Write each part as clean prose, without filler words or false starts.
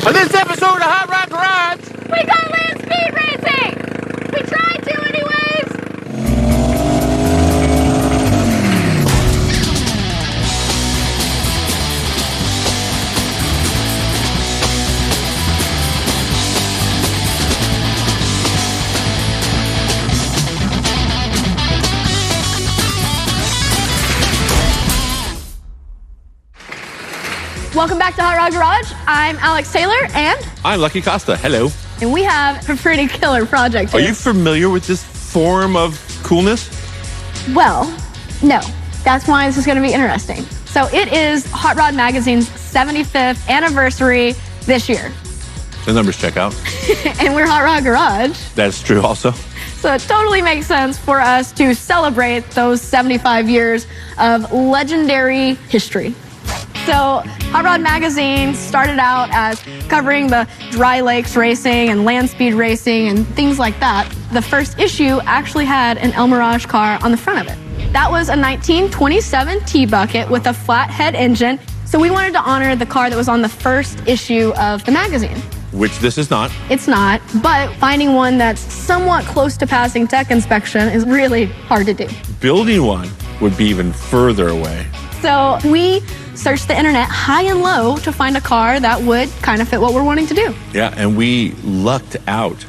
On this episode of Hot Rod Garage, we got land speed racing! We tried to anyways! Welcome back to Hot Rod Garage. I'm Alex Taylor and I'm Lucky Costa. Hello. And we have a pretty killer project here. Are you familiar with this form of coolness? Well, no. That's why this is going to be interesting. So it is Hot Rod Magazine's 75th anniversary this year. The numbers check out. And we're Hot Rod Garage. That's true also. So it totally makes sense for us to celebrate those 75 years of legendary history. So Hot Rod Magazine started out as covering the dry lakes racing and land speed racing and things like that. The first issue actually had an El Mirage car on the front of it. That was a 1927 T-Bucket with a flathead engine. So we wanted to honor the car that was on the first issue of the magazine. Which this is not. It's not, but finding one that's somewhat close to passing tech inspection is really hard to do. Building one would be even further away. So we searched the internet high and low to find a car that would kind of fit what we're wanting to do. Yeah, and we lucked out.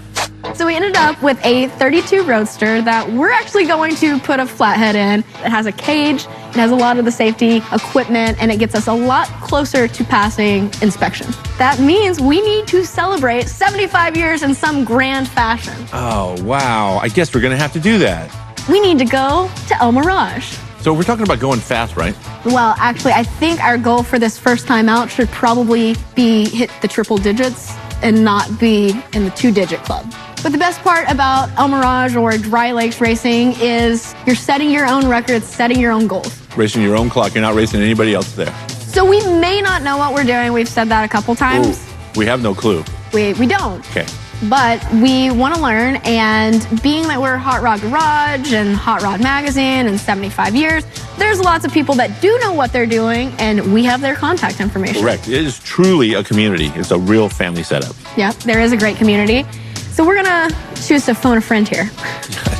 So we ended up with a 32 Roadster that we're actually going to put a flathead in. It has a cage, it has a lot of the safety equipment, and it gets us a lot closer to passing inspection. That means we need to celebrate 75 years in some grand fashion. Oh, wow. I guess we're going to have to do that. We need to go to El Mirage. So we're talking about going fast, right? Well, actually, I think our goal for this first time out should probably be hit the triple digits and not be in the 2-digit club. But the best part about El Mirage or dry lakes racing is you're setting your own records, setting your own goals. Racing your own clock. You're not racing anybody else there. So we may not know what we're doing. We've said that a couple times. Ooh, we have no clue. We don't. Okay. But we want to learn, and being that we're Hot Rod Garage and Hot Rod Magazine and 75 years, there's lots of people that do know what they're doing, and we have their contact information. Correct. It is truly a community. It's a real family setup. Yep, there is a great community. So we're going to choose to phone a friend here.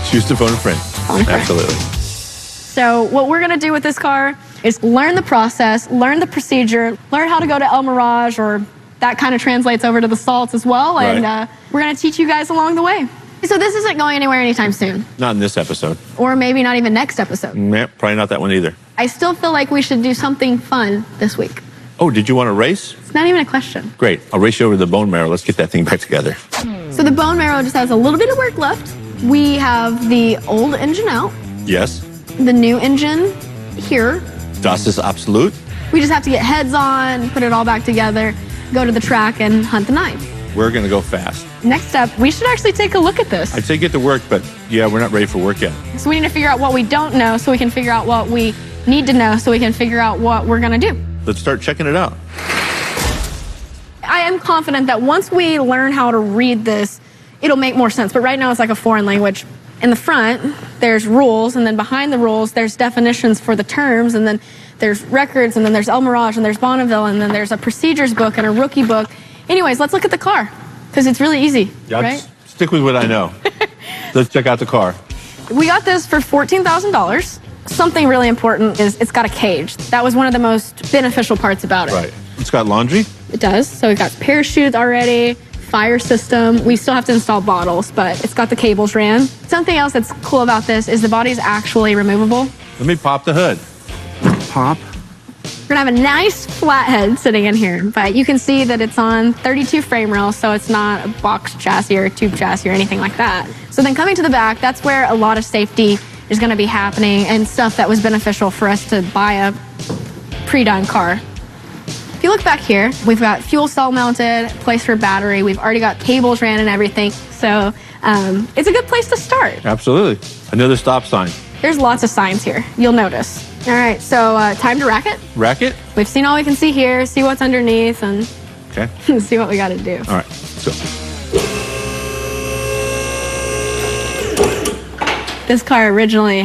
Choose to phone a friend. Phone a friend. Absolutely. So what we're going to do with this car is learn the process, learn the procedure, learn how to go to El Mirage, or that kind of translates over to the salts as well. Right. And we're going to teach you guys along the way. So this isn't going anywhere anytime soon. Not in this episode. Or maybe not even next episode. Yeah, probably not that one either. I still feel like we should do something fun this week. Oh, did you want to race? It's not even a question. Great. I'll race you over to the bone marrow. Let's get that thing back together. So the bone marrow just has a little bit of work left. We have the old engine out, Yes. the new engine here. Das ist absolut. We just have to get heads on, put it all back together, go to the track and hunt the 9. We're going to go fast. Next up, we should actually take a look at this. I'd say get to work, but yeah, we're not ready for work yet. So we need to figure out what we don't know so we can figure out what we need to know so we can figure out what we're going to do. Let's start checking it out. I am confident that once we learn how to read this, it'll make more sense. But right now it's like a foreign language. In the front, there's rules, and then behind the rules, there's definitions for the terms, and then there's records, and then there's El Mirage, and there's Bonneville, and then there's a procedures book and a rookie book. Anyways, let's look at the car, because it's really easy, Yeah, right? just stick with what I know. Let's check out the car. We got this for $14,000. Something really important is it's got a cage. That was one of the most beneficial parts about it. Right. It's got laundry? It does. So we've got parachutes already, fire system. We still have to install bottles, but it's got the cables ran. Something else that's cool about this is the body's actually removable. Let me pop the hood. Pop. We're gonna have a nice flathead sitting in here, but you can see that it's on 32 frame rails, so it's not a box chassis or a tube chassis or anything like that. So then coming to the back, that's where a lot of safety is gonna be happening and stuff that was beneficial for us to buy a pre-done car. If you look back here, we've got fuel cell mounted, place for battery. We've already got cables ran and everything. So it's a good place to start. Absolutely. Another stop sign. There's lots of signs here, you'll notice. All right, so time to rack it. Rack it? We've seen all we can see here, see what's underneath, and Okay. see what we gotta do. All right, let's go. This car originally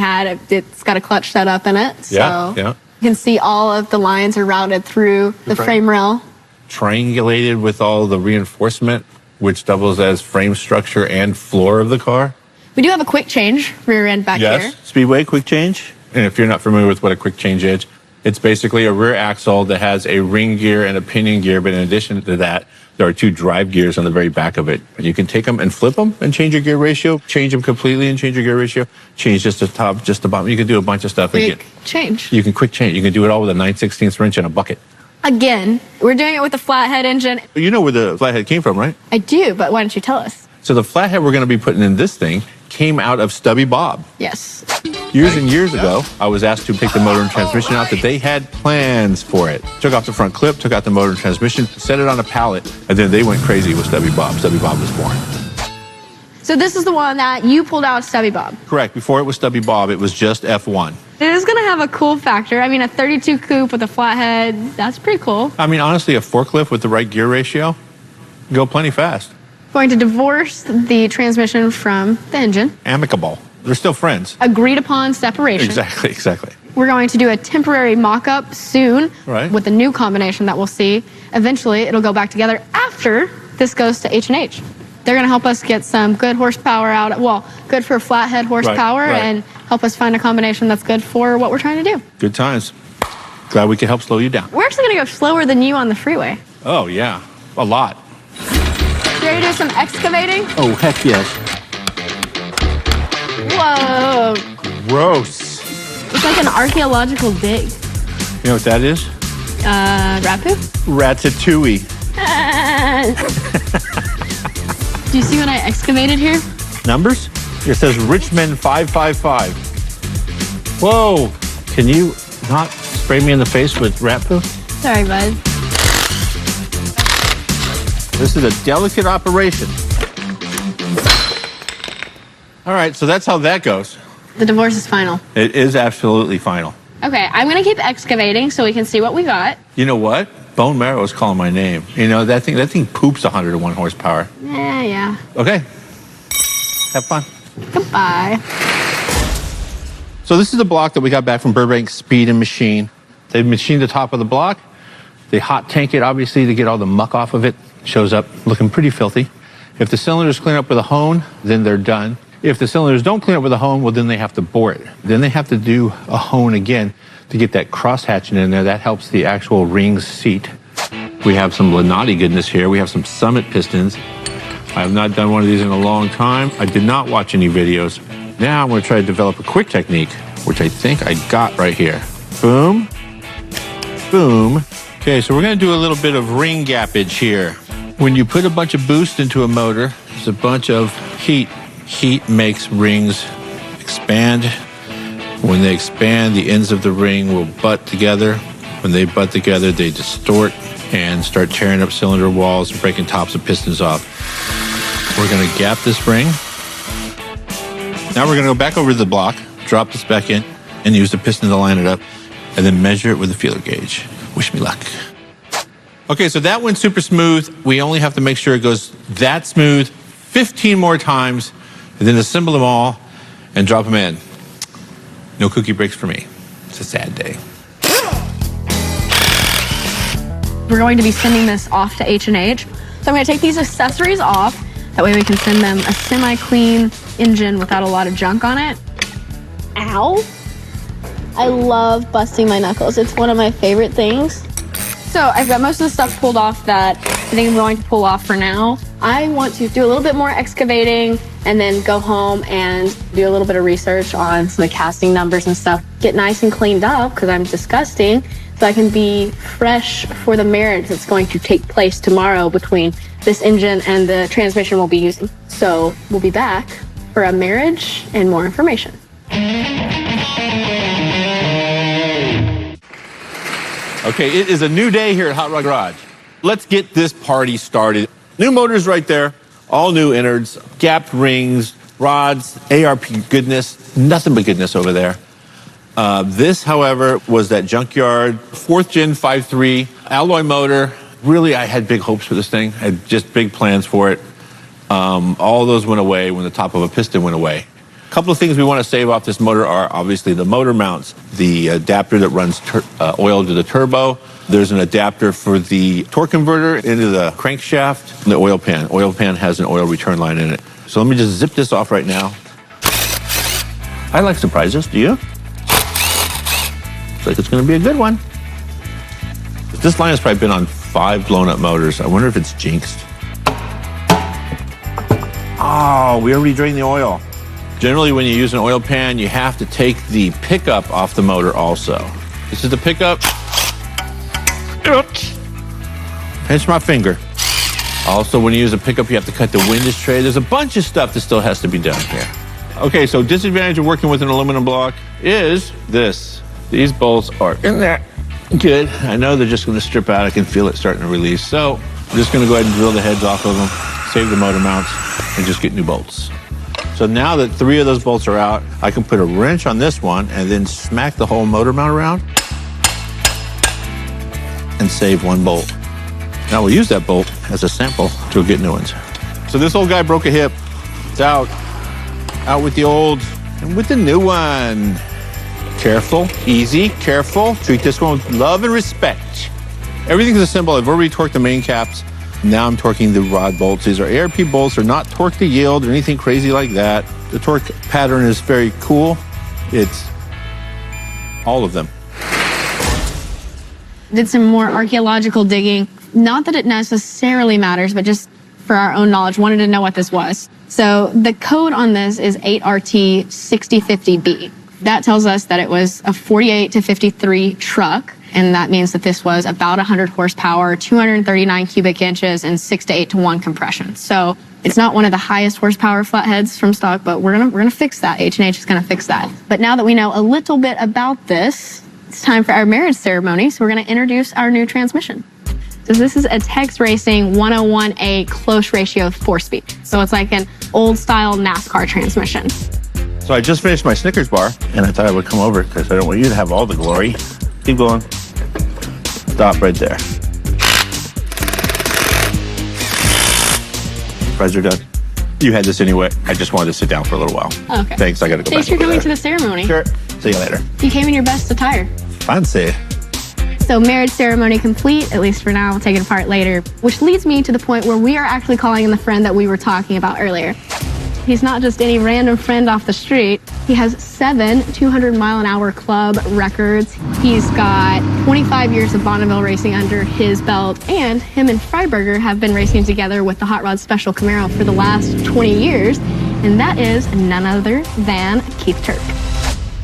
it's got a clutch setup in it. So Yeah. you can see all of the lines are routed through the frame rail. triangulated with all the reinforcement, which doubles as frame structure and floor of the car. We do have a quick change rear end back here. Yes, Speedway quick change. And if you're not familiar with what a quick change is, it's basically a rear axle that has a ring gear and a pinion gear, but in addition to that, there are 2 drive gears on the very back of it. And you can take them and flip them and change your gear ratio, change them completely and change your gear ratio, change just the top, just the bottom. You can do a bunch of stuff. Quick change. You can quick change. You can do it all with a 9/16 wrench and a bucket. Again, we're doing it with a flathead engine. You know where the flathead came from, right? I do, but why don't you tell us? So the flathead we're going to be putting in this thing came out of Stubby Bob. Yes. Years and years ago, I was asked to take the motor and transmission out, that they had plans for it. Took off the front clip, took out the motor and transmission, set it on a pallet, and then they went crazy with Stubby Bob. Stubby Bob was born. So this is the one that you pulled out of Stubby Bob. Correct. Before it was Stubby Bob, it was just F1. It is going to have a cool factor. I mean, a 32 coupe with a flathead, that's pretty cool. I mean, honestly, a forklift with the right gear ratio, go plenty fast. Going to divorce the transmission from the engine. Amicable. They're still friends. Agreed upon separation. Exactly. We're going to do a temporary mock-up soon with a new combination that we'll see. Eventually, it'll go back together after this goes to H&H. They're going to help us get some good horsepower out, well, good for flathead horsepower, and help us find a combination that's good for what we're trying to do. Good times. Glad we could help slow you down. We're actually going to go slower than you on the freeway. Oh, yeah. A lot. You ready to do some excavating? Oh, heck yes. Whoa. Gross. It's like an archaeological dig. You know what that is? Rat poop? Ratatouille. Do you see what I excavated here? Numbers? It says Richmond 555. Whoa. Can you not spray me in the face with rat poop? Sorry, bud. This is a delicate operation. All right, so that's how that goes. The divorce is final. It is absolutely final. Okay, I'm going to keep excavating so we can see what we got. You know what? Bone marrow is calling my name. You know, that thing poops 101 horsepower. Yeah. Okay. Have fun. Goodbye. So this is the block that we got back from Burbank Speed and Machine. They machined the top of the block. They hot tank it, obviously, to get all the muck off of it. Shows up looking pretty filthy. If the cylinders clean up with a hone, then they're done. If the cylinders don't clean up with a hone, well, then they have to bore it. Then they have to do a hone again to get that cross hatching in there. That helps the actual rings seat. We have some Lanati goodness here. We have some Summit pistons. I have not done one of these in a long time. I did not watch any videos. Now I'm going to try to develop a quick technique, which I think I got right here. Boom. Boom. Okay, so we're going to do a little bit of ring gappage here. When you put a bunch of boost into a motor, there's a bunch of heat. Heat makes rings expand. When they expand, the ends of the ring will butt together. When they butt together, they distort and start tearing up cylinder walls and breaking tops of pistons off. We're going to gap this ring. Now we're going to go back over to the block, drop this back in, and use the piston to line it up, and then measure it with a feeler gauge. Wish me luck. Okay, so that went super smooth. We only have to make sure it goes that smooth 15 more times, and then assemble them all and drop them in. No cookie breaks for me. It's a sad day. We're going to be sending this off to H&H. So I'm going to take these accessories off. That way we can send them a semi-clean engine without a lot of junk on it. Ow. I love busting my knuckles. It's one of my favorite things. So I've got most of the stuff pulled off that I think I'm going to pull off for now. I want to do a little bit more excavating and then go home and do a little bit of research on some of the casting numbers and stuff. Get nice and cleaned up because I'm disgusting, so I can be fresh for the marriage that's going to take place tomorrow between this engine and the transmission we'll be using. So we'll be back for a marriage and more information. Okay, it is a new day here at Hot Rod Garage. Let's get this party started. New motors right there, all new innards, gapped rings, rods, ARP goodness, nothing but goodness over there. This, however, was that Junkyard 4th Gen 5.3 alloy motor. Really, I had big hopes for this thing. I had just big plans for it. All those went away when the top of a piston went away. A couple of things we want to save off this motor are obviously the motor mounts, the adapter that runs oil to the turbo. There's an adapter for the torque converter into the crankshaft, and the oil pan. Oil pan has an oil return line in it. So let me just zip this off right now. I like surprises, do you? Looks like it's going to be a good one. This line has probably been on 5 blown up motors. I wonder if it's jinxed. Oh, we already drained the oil. Generally, when you use an oil pan, you have to take the pickup off the motor also. This is the pickup. Pinch my finger. Also, when you use a pickup, you have to cut the windage tray. There's a bunch of stuff that still has to be done here. Okay, so disadvantage of working with an aluminum block is this. These bolts are in there. Good. I know they're just going to strip out. I can feel it starting to release. So I'm just going to go ahead and drill the heads off of them, save the motor mounts, and just get new bolts. So now that 3 of those bolts are out, I can put a wrench on this one and then smack the whole motor mount around and save 1 bolt. Now we'll use that bolt as a sample to get new ones. So this old guy broke a hip. It's out. Out with the old and with the new one. Careful, easy, careful. Treat this one with love and respect. Everything's assembled. I've already torqued the main caps. Now I'm torquing the rod bolts. These are ARP bolts. They're not torque to yield or anything crazy like that. The torque pattern is very cool. It's all of them. Did some more archaeological digging. Not that it necessarily matters, but just for our own knowledge, wanted to know what this was. So the code on this is 8RT6050B. That tells us that it was a 48 to 53 truck. And that means that this was about 100 horsepower, 239 cubic inches, and 6 to 8 to 1 compression. So it's not one of the highest horsepower flatheads from stock, but we're gonna fix that. H&H is gonna fix that. But now that we know a little bit about this, it's time for our marriage ceremony. So we're gonna introduce our new transmission. So this is a Tex Racing 101A close ratio 4-speed. So it's like an old style NASCAR transmission. So I just finished my Snickers bar, and I thought I would come over because I don't want you to have all the glory. Keep going. Stop right there. Fries are done. You had this anyway. I just wanted to sit down for a little while. Okay. Thanks, I gotta go back. Thanks for coming to the ceremony. Sure. See you later. You came in your best attire. Fancy. So marriage ceremony complete, at least for now. We'll take it apart later. Which leads me to the point where we are actually calling in the friend that we were talking about earlier. He's not just any random friend off the street. He has 7 200-mile-an-hour club records. He's got 25 years of Bonneville racing under his belt, and him and Freiberger have been racing together with the Hot Rod Special Camaro for the last 20 years, and that is none other than Keith Turk.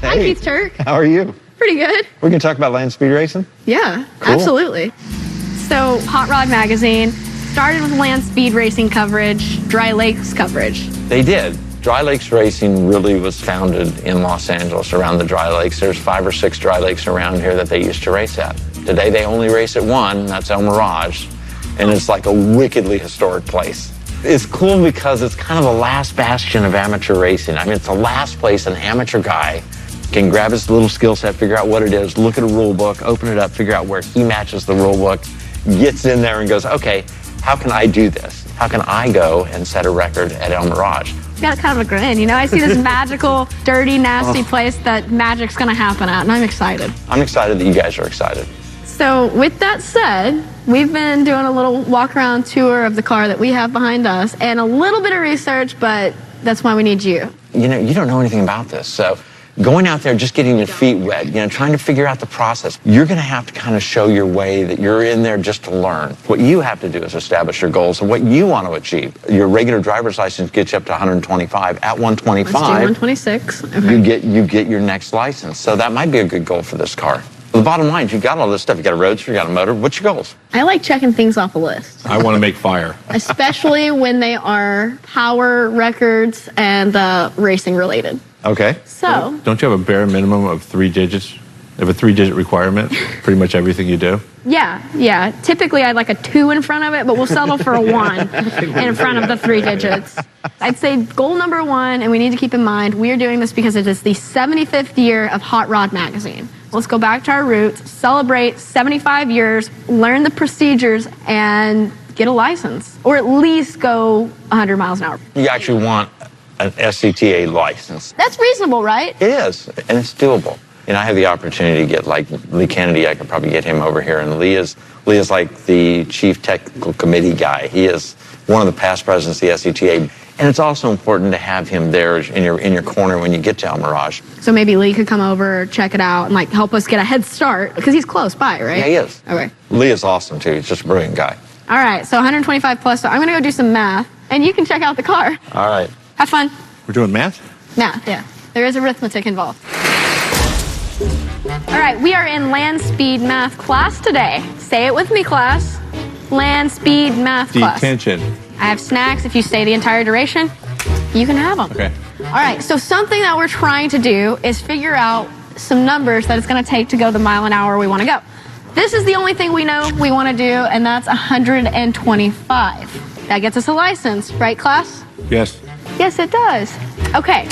Hey. Hi, Keith Turk. How are you? Pretty good. We're going to talk about land speed racing? Yeah, Cool. Absolutely. So Hot Rod Magazine started with land speed racing coverage, dry lakes coverage. They did. Dry lakes racing really was founded in Los Angeles around the dry lakes. There's 5 or 6 dry lakes around here that they used to race at. Today they only race at one, and that's El Mirage, and it's like a wickedly historic place. It's cool because it's kind of the last bastion of amateur racing. I mean, it's the last place an amateur guy can grab his little skill set, figure out what it is, look at a rule book, open it up, figure out where he matches the rule book, gets in there and goes, okay, how can I do this? How can I go and set a record at El Mirage? You got kind of a grin, you know? I see this magical, dirty, nasty place that magic's gonna happen at, and I'm excited. I'm excited that you guys are excited. So with that said, we've been doing a little walk-around tour of the car that we have behind us and a little bit of research, but that's why we need you. You know, you don't know anything about this, so going out there, just getting your feet wet, you know, trying to figure out the process, you're going to have to kind of show your way that you're in there just to learn. What you have to do is establish your goals and what you want to achieve. Your regular driver's license gets you up to 125. At 125, Let's do 126. Okay. you get your next license. So that might be a good goal for this car. The bottom line is you got all this stuff. You got a roadster, you got a motor. What's your goals? I like checking things off a list, I want to make fire. especially when they are power records and racing related. Okay. So, Don't you have a bare minimum of 3 digits? You have a 3-digit requirement, pretty much everything you do? yeah. Typically, I'd like a 2 in front of it, but we'll settle for a 1 in front of the 3 digits. I'd say goal number 1, and we need to keep in mind, we are doing this because it is the 75th year of Hot Rod Magazine. Let's go back to our roots, celebrate 75 years, learn the procedures, and get a license, or at least go 100 miles an hour. You actually want an SCTA license. That's reasonable, right? It is, and it's doable. And I have the opportunity to get like Lee Kennedy. I could probably get him over here. And Lee is like the chief technical committee guy. He is one of the past presidents of the SCTA. And it's also important to have him there in your corner when you get to El Mirage. So maybe Lee could come over, check it out, and like help us get a head start because he's close by, right? Yeah, he is. Okay. Lee is awesome too. He's just a brilliant guy. All right, so 125 plus. So I'm gonna go do some math, and you can check out the car. All right. Have fun. We're doing math? Math, yeah. There is arithmetic involved. All right, we are in land speed math class today. Say it with me, class. Land speed math class. Detention. I have snacks. If you stay the entire duration, you can have them. Okay. All right, so something that we're trying to do is figure out some numbers that it's going to take to go the mile an hour we want to go. This is the only thing we know we want to do, and that's 125. That gets us a license, right, class? Yes. Yes, it does. Okay.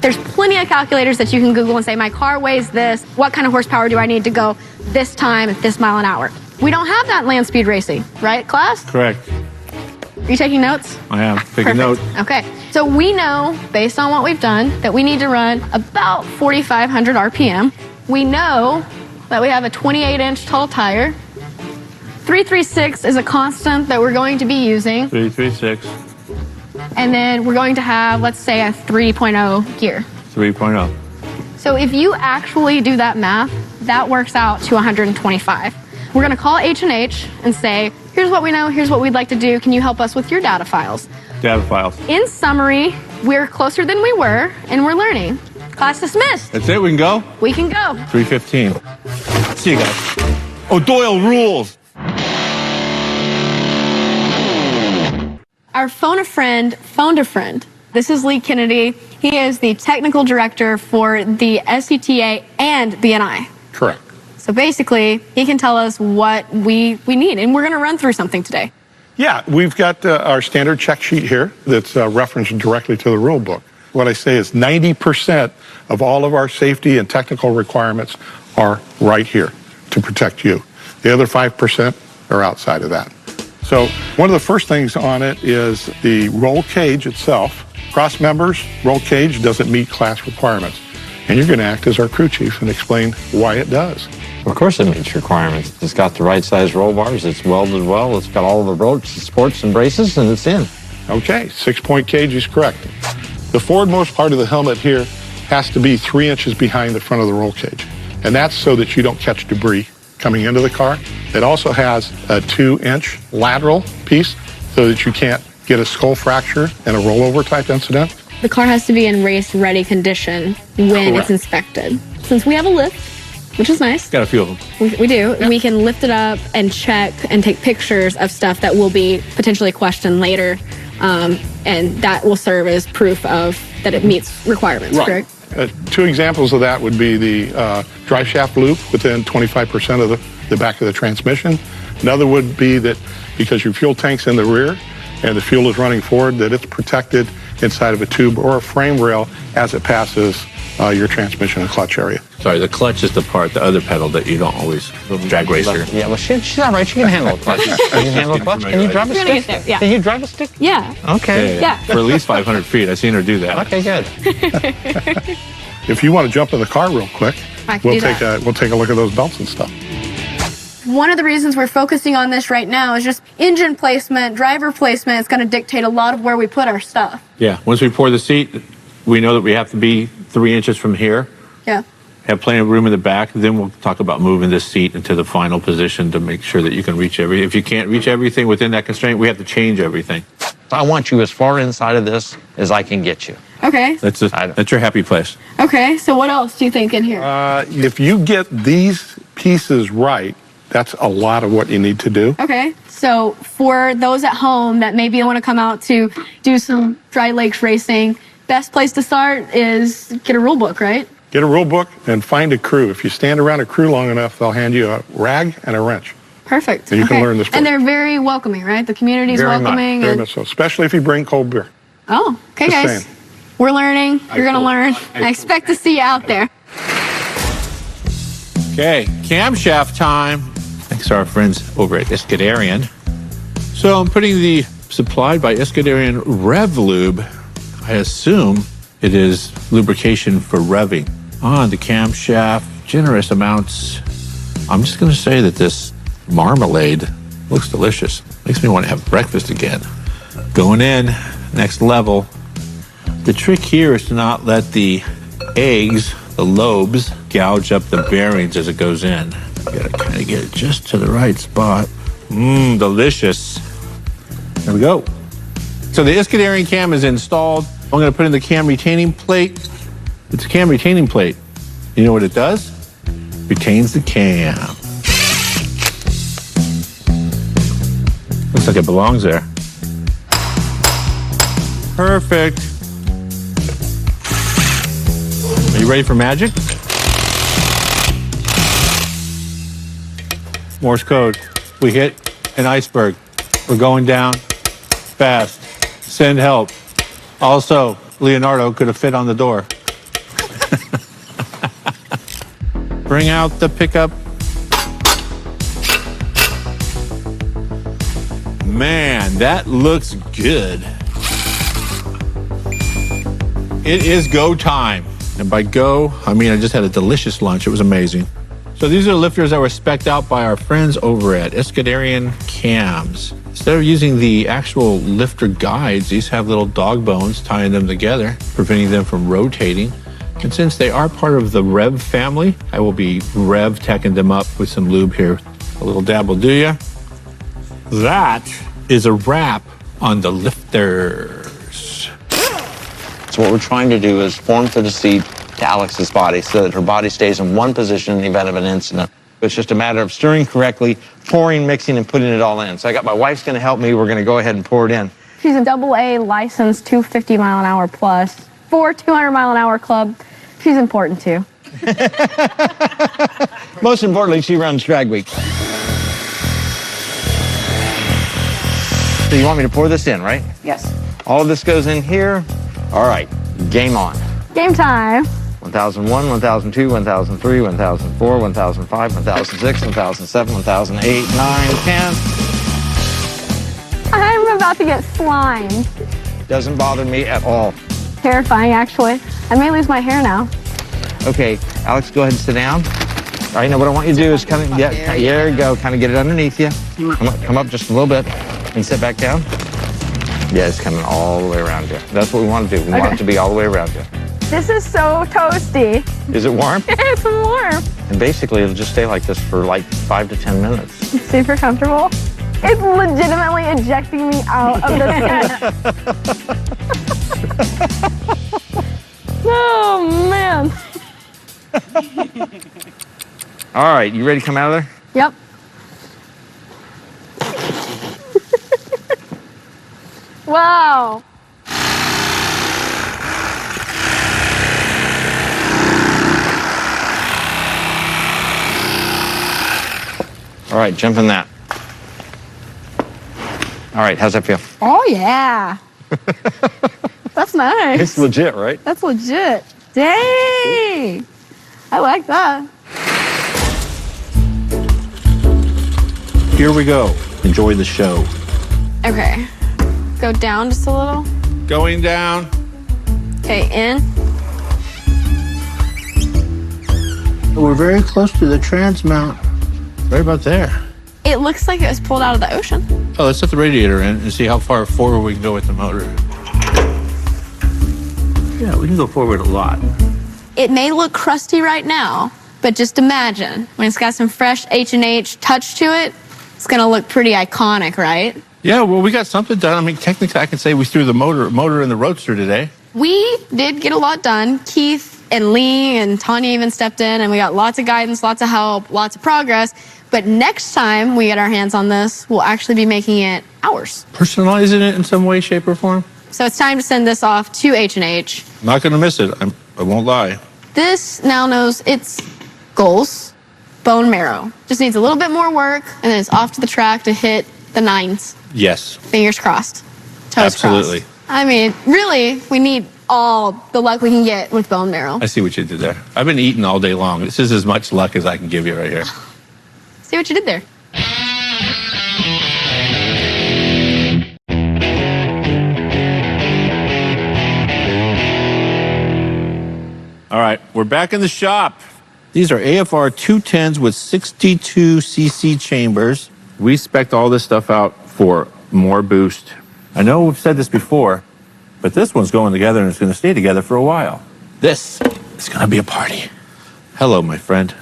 There's plenty of calculators that you can Google and say, my car weighs this. What kind of horsepower do I need to go this time at this mile an hour? We don't have that in land speed racing, right, class? Correct. Are you taking notes? I am. Taking note. Okay. So we know, based on what we've done, that we need to run about 4,500 RPM. We know that we have a 28-inch tall tire. 336 is a constant that we're going to be using. 336. And then we're going to have, let's say, a 3.0 gear. 3.0. So if you actually do that math, that works out to 125. We're going to call H&H and say, here's what we know, here's what we'd like to do. Can you help us with your data files? Data files. In summary, we're closer than we were, and we're learning. Class dismissed. That's it. We can go? We can go. 3:15. See you guys. Oh, Doyle rules. Our phoned a friend. This is Lee Kennedy. He is the technical director for the SCTA and the NI. Correct. So basically, he can tell us what we need, and we're going to run through something today. Yeah, we've got our standard check sheet here that's referenced directly to the rule book. What I say is 90% of all of our safety and technical requirements are right here to protect you. The other 5% are outside of that. So one of the first things on it is the roll cage itself. Cross members, roll cage doesn't meet class requirements. And you're going to act as our crew chief and explain why it does. Of course it meets requirements. It's got the right size roll bars, it's welded well, it's got all the ropes, supports, and braces, and it's in. Okay, 6-point cage is correct. The forwardmost part of the helmet here has to be 3 inches behind the front of the roll cage. And that's so that you don't catch debris coming into the car. It also has a 2-inch lateral piece so that you can't get a skull fracture and a rollover type incident. The car has to be in race-ready condition when Correct. it's inspected. Since we have a lift, which is nice. Got a few of them. We do. Yeah. We can lift it up and check and take pictures of stuff that will be potentially questioned later, and that will serve as proof of that it meets requirements, Right. correct? 2 examples of that would be the drive shaft loop within 25% of the back of the transmission. Another would be that because your fuel tank's in the rear and the fuel is running forward, that it's protected inside of a tube or a frame rail as it passes your transmission and clutch area. Sorry, the clutch is the part, the other pedal that you don't always drag racer. Yeah, well, she's all right. She can handle a clutch. Can you handle a clutch? Can you drive a We're gonna stick? get there, yeah. Can you drive a stick? Yeah. Okay. Yeah. For at least 500 feet. I've seen her do that. Okay, good. If you want to jump in the car real quick, I can do that. we'll take a look at those belts and stuff. One of the reasons we're focusing on this right now is just engine placement, driver placement. It's going to dictate a lot of where we put our stuff. Yeah. Once we pour the seat, we know that we have to be 3 inches from here. Yeah. Have plenty of room in the back. Then we'll talk about moving this seat into the final position to make sure that you can reach everything. If you can't reach everything within that constraint, we have to change everything. I want you as far inside of this as I can get you. Okay. That's your happy place. Okay. So what else do you think in here? If you get these pieces right, that's a lot of what you need to do. Okay. So for those at home that maybe want to come out to do some dry lakes racing, best place to start is get a rule book, right? Get a rule book and find a crew. If you stand around a crew long enough, they'll hand you a rag and a wrench. Perfect. And you can learn the sport. And they're very welcoming, right? The community's Very much, welcoming. Very much so, especially if you bring cold beer. Oh, okay, Just guys. saying. We're learning. You're going to learn. I expect to see you out there. Okay, camshaft time. Thanks to our friends over at Iscadarian. So I'm putting the supplied by Iscadarian Rev Lube. I I assume it is lubrication for revving. On the camshaft, generous amounts. I'm just going to say that this marmalade looks delicious. Makes me want to have breakfast again. Going in, next level. The trick here is to not let the eggs, the lobes, gouge up the bearings as it goes in. You gotta kind of get it just to the right spot. Mmm, delicious. There we go. So the Iscadarian cam is installed. I'm gonna put in the cam retaining plate. It's a cam retaining plate. You know what it does? Retains the cam. Looks like it belongs there. Perfect. Are you ready for magic? Morse code. We hit an iceberg. We're going down fast. Send help. Also, Leonardo could have fit on the door. Bring out the pickup. Man, that looks good. It is go time. And by go, I mean I just had a delicious lunch. It was amazing. So these are the lifters that were spec'd out by our friends over at Iscadarian Cams. Instead of using the actual lifter guides, these have little dog bones tying them together, preventing them from rotating. And since they are part of the Rev family, I will be Rev teching them up with some lube here. A little dab will do ya. That is a wrap on the lifters. So what we're trying to do is form for the seat to Alex's body so that her body stays in one position in the event of an incident. It's just a matter of stirring correctly, pouring, mixing, and putting it all in. So I got my wife's gonna help me. We're gonna go ahead and pour it in. She's a AA licensed 250 mile an hour plus for 200 mile an hour club. She's important too. Most importantly, she runs drag week. So you want me to pour this in, right? Yes. All of this goes in here. All right, game on. Game time. 1001, 1002, 1003, 1004, 1005, 1006, 1007, 1008, 9, 10. I'm about to get slimed. Doesn't bother me at all. Terrifying, actually. I may lose my hair now. Okay, Alex, go ahead and sit down. All right, now what I want you to do is kind of, there you go, kind of get it underneath you. Come up just a little bit and sit back down. Yeah, it's coming all the way around you. That's what we want to do. We want it to be all the way around you. This is so toasty. Is it warm? It's warm. And basically, it'll just stay like this for like 5 to 10 minutes. It's super comfortable. It's legitimately ejecting me out of the tent. Oh, man. All right, you ready to come out of there? Yep. Wow. All right, jump in that. All right, how's that feel? Oh, yeah. That's nice. It's legit, right? That's legit. Dang. I like that. Here we go. Enjoy the show. Okay. Go down just a little. Going down. Okay, in. We're very close to the trans mount. Right about there. It looks like it was pulled out of the ocean. Oh, let's set the radiator in and see how far forward we can go with the motor. Yeah, we can go forward a lot. It may look crusty right now, but just imagine when it's got some fresh H&H touch to it, it's gonna look pretty iconic, right? Yeah, well, we got something done. I mean, technically, I can say we threw the motor in the Roadster today. We did get a lot done. Keith and Lee and Tanya even stepped in, and we got lots of guidance, lots of help, lots of progress. But next time we get our hands on this, we'll actually be making it ours. Personalizing it in some way, shape, or form. So it's time to send this off to H&H. Not going to miss it. I won't lie. This now knows its goals, bone marrow. Just needs a little bit more work, and then it's off to the track to hit the 9s. Yes. Fingers crossed. Toes Absolutely. crossed. I mean, really, we need all the luck we can get with bone marrow. I see what you did there. I've been eating all day long. This is as much luck as I can give you right here. See what you did there. All right, we're back in the shop. These are AFR 210s with 62cc chambers. We spec'd all this stuff out for more boost. I know we've said this before, but this one's going together and it's going to stay together for a while. This is going to be a party. Hello, my friend.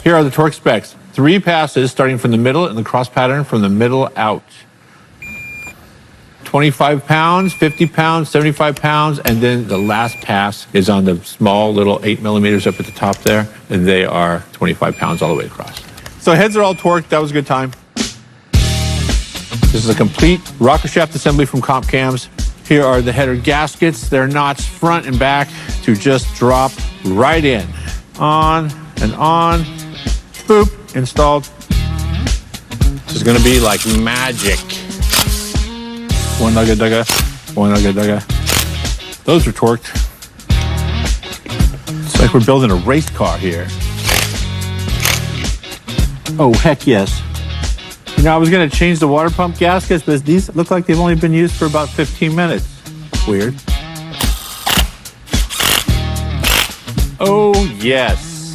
Here are the torque specs. 3 passes starting from the middle and the cross pattern from the middle out. 25 pounds, 50 pounds, 75 pounds, and then the last pass is on the small little 8 millimeters up at the top there, and they are 25 pounds all the way across. So heads are all torqued. That was a good time. This is a complete rocker shaft assembly from Comp Cams. Here are the header gaskets. They're notched front and back to just drop right in. On and on. Boop, installed. This is gonna be like magic. One nugga dugga, one nugga dugga. Those are torqued. It's like we're building a race car here. Oh, heck yes. You know, I was gonna change the water pump gaskets, but these look like they've only been used for about 15 minutes. Weird. Oh, yes.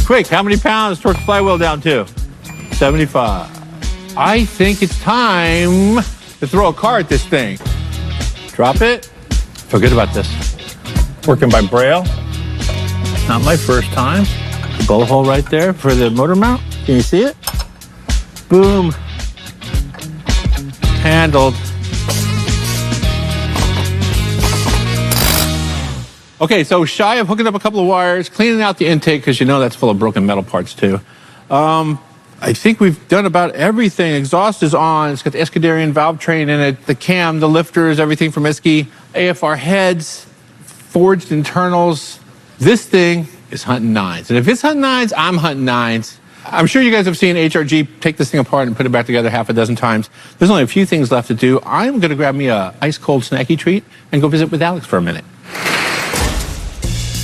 Quick, how many pounds torque the flywheel down to? 75. I think it's time to throw a car at this thing. Drop it. Feel good about this. Working by Braille. Not my first time. A bow hole right there for the motor mount. Can you see it? Boom. Handled. Okay, so shy of hooking up a couple of wires, cleaning out the intake, because you know that's full of broken metal parts too. I think we've done about everything. Exhaust is on. It's got the Escuderian valve train in it, the cam, the lifters, everything from Isky, AFR heads, forged internals. This thing is hunting 9s. And if it's hunting 9s, I'm hunting 9s. I'm sure you guys have seen HRG take this thing apart and put it back together half a dozen times. There's only a few things left to do. I'm going to grab me a ice-cold snacky treat and go visit with Alex for a minute.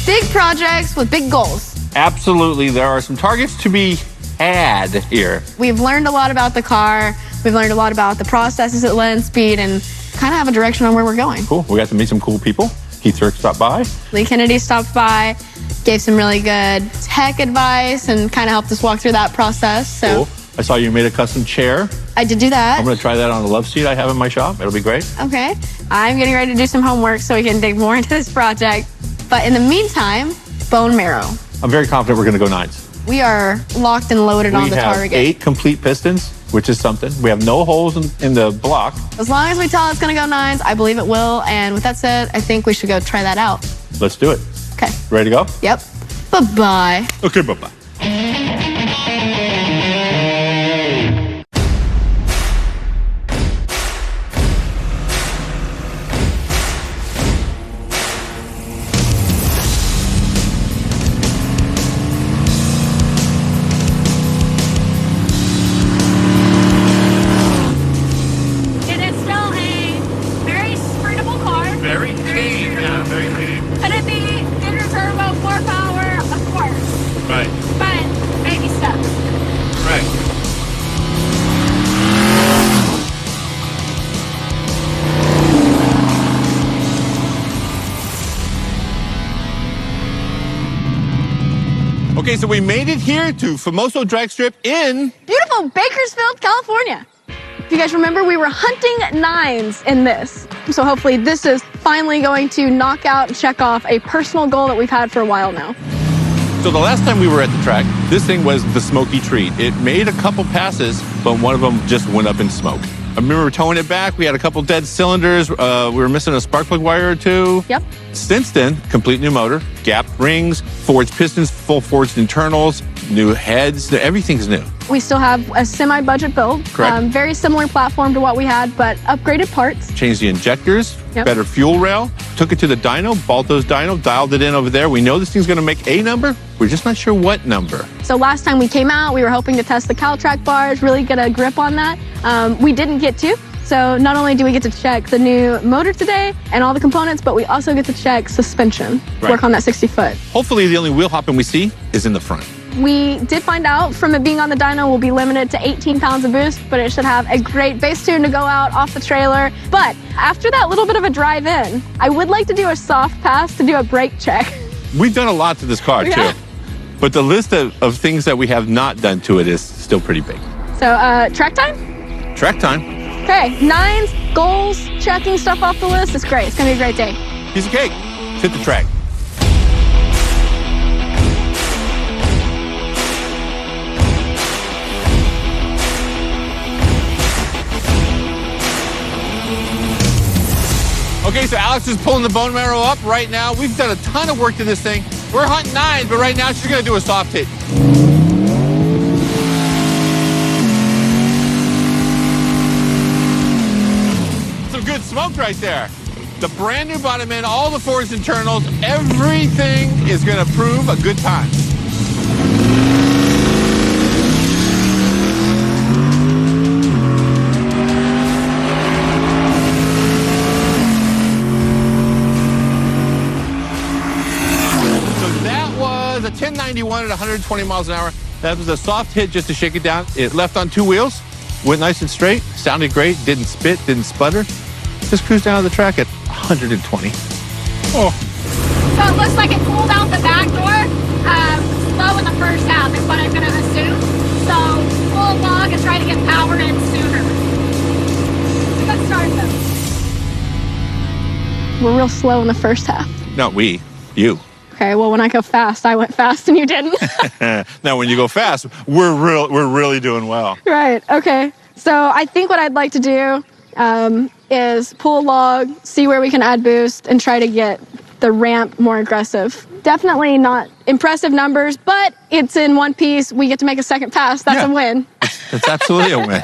Big projects with big goals. Absolutely. There are some targets to be had here. We've learned a lot about the car. We've learned a lot about the processes at land speed and kind of have a direction on where we're going. Cool. We got to meet some cool people. Keith Turk stopped by. Lee Kennedy stopped by, gave some really good tech advice and kind of helped us walk through that process. So Cool. I saw you made a custom chair. I did do that. I'm going to try that on a love seat I have in my shop. It'll be great. Okay. I'm getting ready to do some homework so we can dig more into this project. But in the meantime, bone marrow. I'm very confident we're going to go 9s. We are locked and loaded on the target. We have 8 complete pistons, which is something. We have no holes in the block. As long as we tell it's going to go 9s, I believe it will. And with that said, I think we should go try that out. Let's do it. Okay. Ready to go? Yep. Bye-bye. Okay, bye-bye. Okay, so we made it here to Famoso Drag Strip in beautiful Bakersfield, California. If you guys remember, we were hunting 9s in this. So hopefully this is finally going to knock out and check off a personal goal that we've had for a while now. So the last time we were at the track, this thing was the smoky treat. It made a couple passes, but one of them just went up in smoke. I remember towing it back. We had a couple dead cylinders. We were missing a spark plug wire or two. Yep. Since then, complete new motor, gap rings, forged pistons, full forged internals, new heads. Everything's new. We still have a semi-budget build. Correct. Very similar platform to what we had, but upgraded parts. Changed the injectors, Yep. better fuel rail, took it to the dyno, bought those dyno, dialed it in over there. We know this thing's going to make a number. We're just not sure what number. So last time we came out, we were hoping to test the CalTrack bars, really get a grip on that. We didn't get to. So not only do we get to check the new motor today and all the components, but we also get to check suspension, Right. work on that 60-foot. Hopefully the only wheel hopping we see is in the front. We did find out from it being on the dyno will be limited to 18 pounds of boost, but it should have a great bass tune to go out off the trailer. But after that little bit of a drive in, I would like to do a soft pass to do a brake check. We've done a lot to this car, Yeah. too. But the list of things that we have not done to it is still pretty big. So, track time? Track time. Okay, 9s, goals, checking stuff off the list. It's great. It's gonna be a great day. Piece of cake. Hit the track. Okay, so Alex is pulling the bone marrow up right now. We've done a ton of work to this thing. We're hunting 9s, but right now she's gonna do a soft hit. Some good smoke right there. The brand new bottom end, all the forged internals, everything is gonna prove a good time. A 1091 at 120 miles an hour. That was a soft hit just to shake it down. It left on 2 wheels, went nice and straight, sounded great, didn't spit, didn't sputter. Just cruised down the track at 120. Oh. So it looks like it pulled out the back door, slow in the first half is what I'm gonna assume. So pull a log and try to get power in sooner. Let's start though. We're real slow in the first half. Not we, you. Okay, well, when I go fast, I went fast and you didn't. Now, when you go fast, we're really doing well. Right, okay. So I think what I'd like to do is pull a log, see where we can add boost, and try to get the ramp more aggressive. Definitely not impressive numbers, but it's in one piece. We get to make a second pass. That's a win. It's absolutely a win.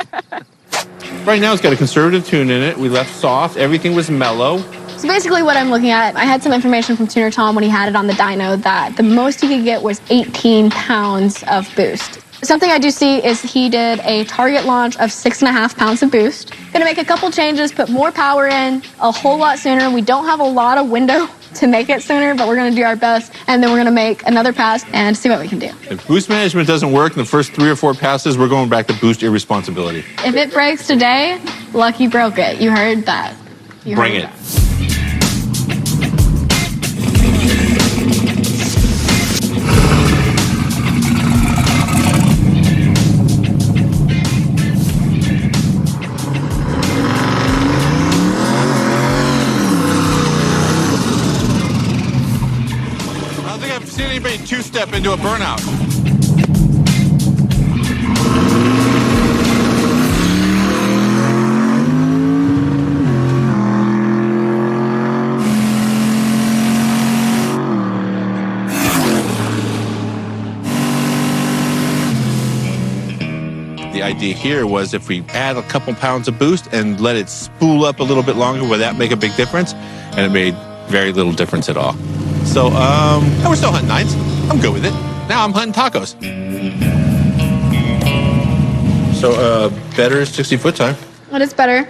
Right now, it's got a conservative tune in it. We left soft. Everything was mellow. So basically what I'm looking at, I had some information from Tuner Tom when he had it on the dyno that the most he could get was 18 pounds of boost. Something I do see is he did a target launch of 6.5 pounds of boost. Gonna make a couple changes, put more power in a whole lot sooner. We don't have a lot of window to make it sooner, but we're gonna do our best. And then we're gonna make another pass and see what we can do. If boost management doesn't work in the first 3 or 4 passes, we're going back to boost irresponsibility. If it breaks today, lucky broke it. You heard that. Bring it. Anybody two-step into a burnout. The idea here was if we add a couple pounds of boost and let it spool up a little bit longer, would that make a big difference? And it made very little difference at all. So, we're still hunting 9s. I'm good with it. Now I'm hunting tacos. So, better 60-foot time. What is better?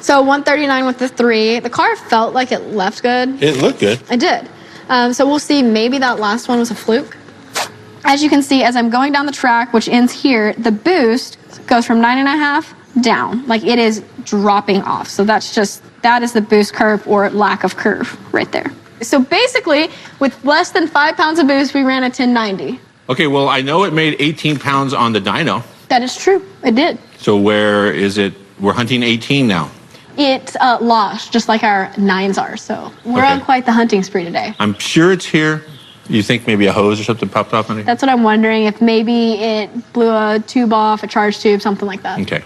So 139 with the 3. The car felt like it left good. It looked good. It did. So we'll see. Maybe that last one was a fluke. As you can see, as I'm going down the track, which ends here, the boost goes from 9.5 down. Like it is dropping off. So that is the boost curve or lack of curve right there. So basically, with less than 5 pounds of boost, we ran a 1090. Okay, well, I know it made 18 pounds on the dyno. That is true. It did. So where is it? We're hunting 18 now. It lost, just like our 9s are. So we're on quite the hunting spree today. I'm sure it's here. You think maybe a hose or something popped off on it? That's what I'm wondering, if maybe it blew a tube off, a charge tube, something like that. Okay.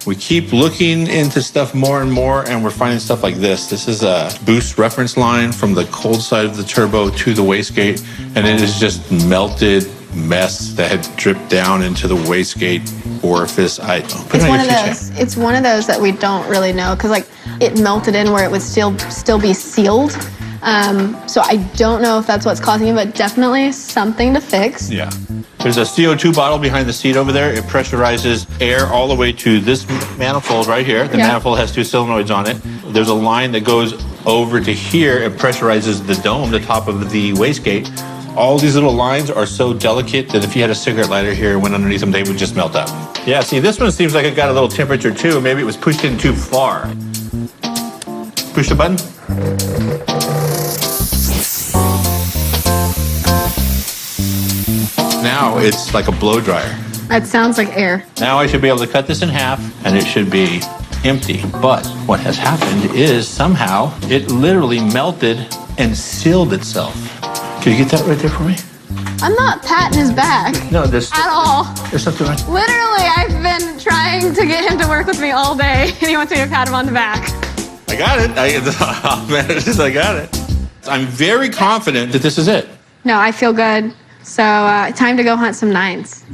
We keep looking into stuff more and more, and we're finding stuff like this. This is a boost reference line from the cold side of the turbo to the wastegate, and it is just melted mess that had dripped down into the wastegate orifice. It's one of those that we don't really know, because like it melted in where it would still be sealed. So I don't know if that's what's causing it, but definitely something to fix. Yeah. There's a CO2 bottle behind the seat over there. It pressurizes air all the way to this manifold right here. The manifold has 2 solenoids on it. There's a line that goes over to here, it pressurizes the dome, the top of the wastegate. All these little lines are so delicate that if you had a cigarette lighter here and went underneath them, they would just melt up. Yeah, see, this one seems like it got a little temperature too. Maybe it was pushed in too far. Push the button. Now it's like a blow dryer. That sounds like air. Now I should be able to cut this in half and it should be empty. But what has happened is somehow it literally melted and sealed itself. Can you get that right there for me? I'm not patting his back. No, there's at all. There's something right. Literally, I've been trying to get him to work with me all day, and he wants me to pat him on the back. I got it. I got it. I'm very confident that this is it. No, I feel good. So time to go hunt some 9s.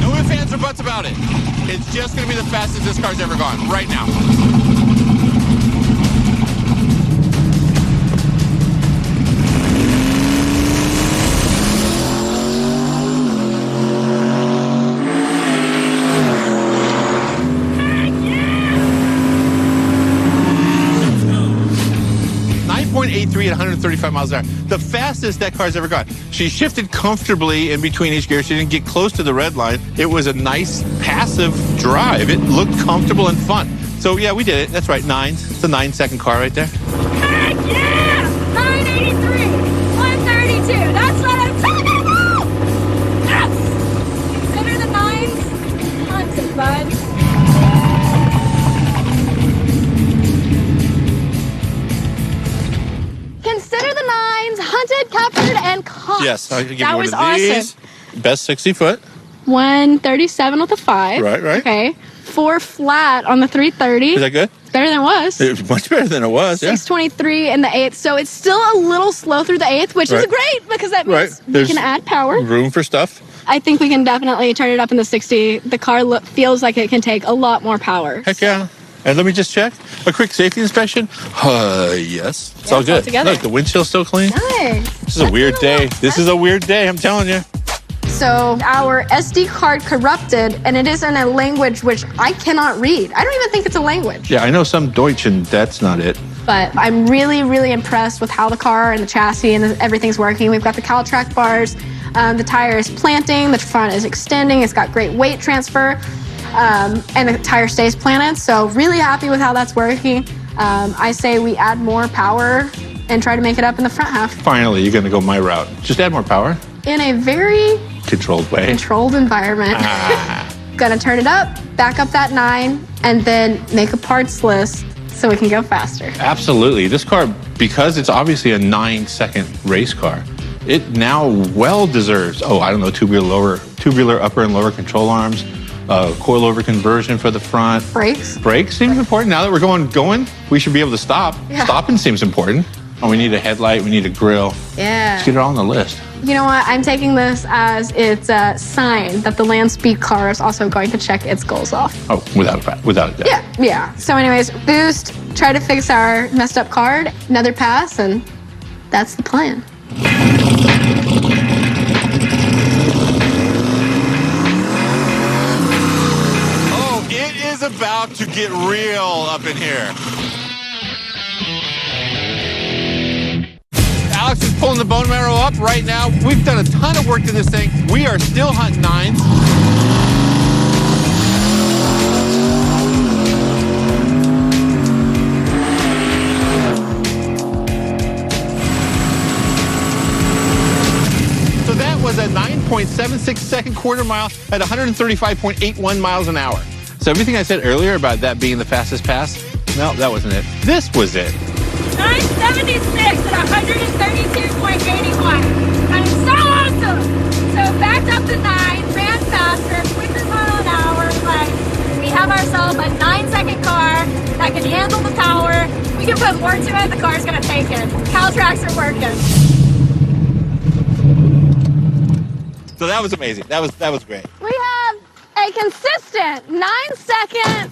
No ifs, ands, or buts about it. It's just going to be the fastest this car's ever gone, right now. .83 at 135 miles an hour. The fastest that car's ever gone. She shifted comfortably in between each gear. She didn't get close to the red line. It was a nice passive drive. It looked comfortable and fun. So yeah, we did it. That's right, 9s. It's a 9-second car right there. Heck yeah! 983, 132. That's what I'm talking about! Yes! Consider the 9s hunted, bud. Consider the 9s hunted, captured, and caught. Yes, I can give that you was one of these. awesome. Best 60 foot. 137 with a 5. Right. Okay. 4 flat on the 330. Is that good? It's better than it was. It was much better than it was. Yeah. 623 in the 8th. So it's still a little slow through the 8th, which is great because that means we can add power. Room for stuff. I think we can definitely turn it up in the 60. The car feels like it can take a lot more power. Heck yeah. And let me just check. A quick safety inspection. Yes. It's all good. together. Look, the windshield's still clean. Nice. This is a weird day. This is a weird day, I'm telling you. So our SD card corrupted, and it is in a language which I cannot read. I don't even think it's a language. Yeah, I know some Deutsch, and that's not it. But I'm really, really impressed with how the car and the chassis and everything's working. We've got the Caltrack bars. The tire is planting. The front is extending. It's got great weight transfer. And the tire stays planted. So really happy with how that's working. I say we add more power and try to make it up in the front half. Finally, you're going to go my route. Just add more power. In a very Controlled way. controlled environment. Gonna turn it up, back up that 9, and then make a parts list so we can go faster. Absolutely. This car, because it's obviously a 9-second race car, it now well deserves, tubular upper and lower control arms, coilover conversion for the front. Brakes. Brakes seems important. Now that we're going, we should be able to stop. Yeah. Stopping seems important. Oh, we need a headlight, we need a grill. Yeah. Let's get it all on the list. You know what? I'm taking this as it's a sign that the land speed car is also going to check its goals off. Oh, without a doubt. Yeah. So anyways, boost, try to fix our messed up card, another pass, and that's the plan. Oh, it is about to get real up in here. Alex is pulling the bone marrow up right now. We've done a ton of work to this thing. We are still hunting 9s. So that was a 9.76 second quarter mile at 135.81 miles an hour. So everything I said earlier about that being the fastest pass, no, that wasn't it. This was it. 976 at 132.81. That is so awesome. So backed up to 9, ran faster, quicker mile an hour. Like we have ourselves a 9-second car that can handle the power. We can put more to it. The car's gonna take it. Caltracks are working. So that was amazing. That was great. We have a consistent 9-second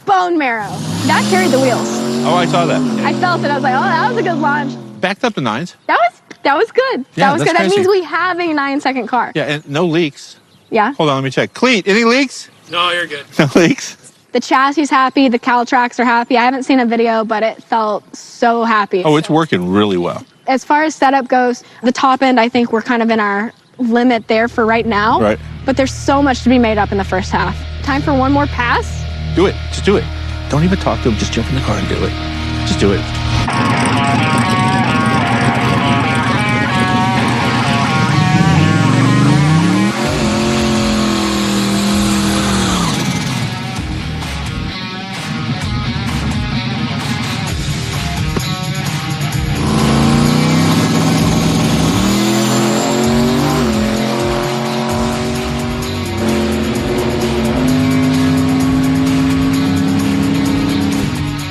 bone marrow. That carried the wheels. Oh, I saw that. I felt it. I was like, oh, that was a good launch. backed up to 9s. That was good. Yeah, that was that's good. That crazy. means we have a 9-second car. Yeah, and no leaks. Yeah. Hold on, let me check. Cleat, any leaks? No, you're good. No leaks? The chassis is happy. The cowl tracks are happy. I haven't seen a video, but it felt so happy. Oh, it's working really well. As far as setup goes, the top end, I think we're kind of in our limit there for right now. Right. But there's so much to be made up in the first half. Time for one more pass. Do it. Just do it. Don't even talk to him. Just jump in the car and do it. Just do it.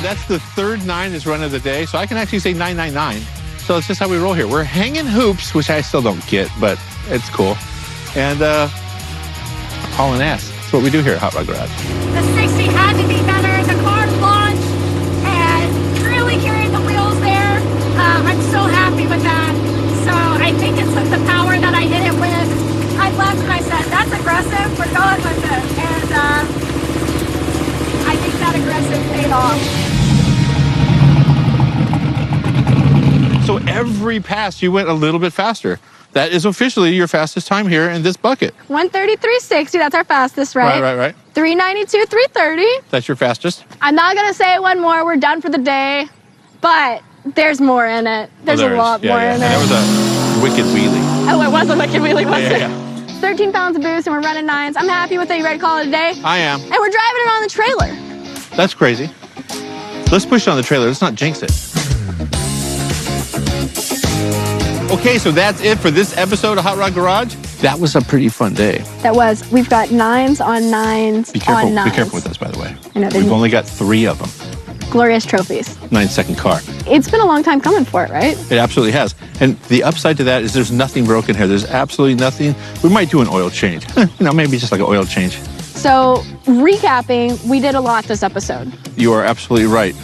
That's the third 9 is run of the day, so I can actually say 999. So it's just how we roll here. We're hanging hoops, which I still don't get, but it's cool. And hauling ass. That's what we do here at Hot Rod Garage. The 60 had to be better. The car launched and really carried the wheels there. I'm so happy with that. So I think it's with the power that I hit it with. I left and I said, that's aggressive. We're going with it. And I think that aggressive paid off. So every pass, you went a little bit faster. That is officially your fastest time here in this bucket. 133.60, that's our fastest, right? Right. 392, 330. That's your fastest. I'm not going to say one more. We're done for the day. But there's more in it. There's there a is. lot more in And it. that was a wicked wheelie. Oh, it was a wicked wheelie, wasn't it? Yeah. 13 pounds of boost and we're running 9s. I'm happy with it. You ready to call it a day? I am. And we're driving it on the trailer. That's crazy. Let's push it on the trailer. Let's not jinx it. Okay, so that's it for this episode of Hot Rod Garage. That was a pretty fun day. That was. We've got 9s on 9s Be careful. on 9s. Be careful with this, by the way. I know, We've only got 3 of them. Glorious trophies. 9-second car. It's been a long time coming for it, right? It absolutely has. And the upside to that is there's nothing broken here. There's absolutely nothing. We might do an oil change. Maybe just like an oil change. So, recapping, we did a lot this episode. You are absolutely right.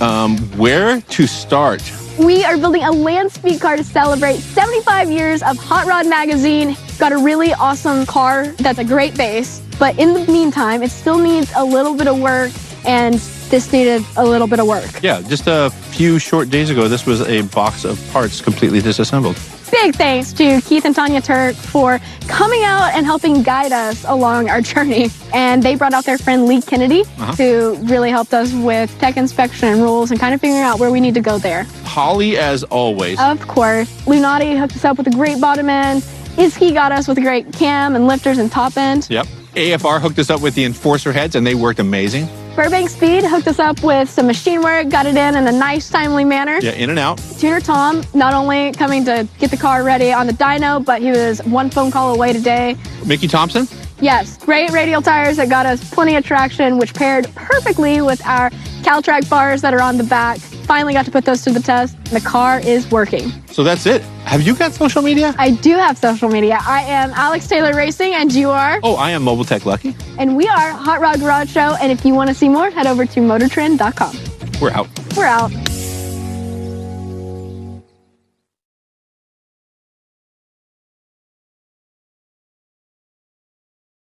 Where to start? We are building a land speed car to celebrate 75 years of Hot Rod Magazine. Got a really awesome car that's a great base, but in the meantime, it still needs a little bit of work, and this needed a little bit of work. Yeah, just a few short days ago, this was a box of parts completely disassembled. Big thanks to Keith and Tanya Turk for coming out and helping guide us along our journey. And they brought out their friend Lee Kennedy, who really helped us with tech inspection and rules and kind of figuring out where we need to go there. Holly, as always. Of course. Lunati hooked us up with a great bottom end. Iski got us with a great cam and lifters and top end. Yep. AFR hooked us up with the enforcer heads, and they worked amazing. Burbank Speed hooked us up with some machine work, got it in a nice, timely manner. Yeah, in and out. Tuner Tom, not only coming to get the car ready on the dyno, but he was one phone call away today. Mickey Thompson. Yes, great radial tires that got us plenty of traction, which paired perfectly with our CalTrack bars that are on the back. Finally got to put those to the test. The car is working. So that's it. Have you got social media? I do have social media. I am Alex Taylor Racing, and you are? Oh, I am Mobile Tech Lucky. And we are Hot Rod Garage Show, and if you want to see more, head over to MotorTrend.com. We're out. We're out.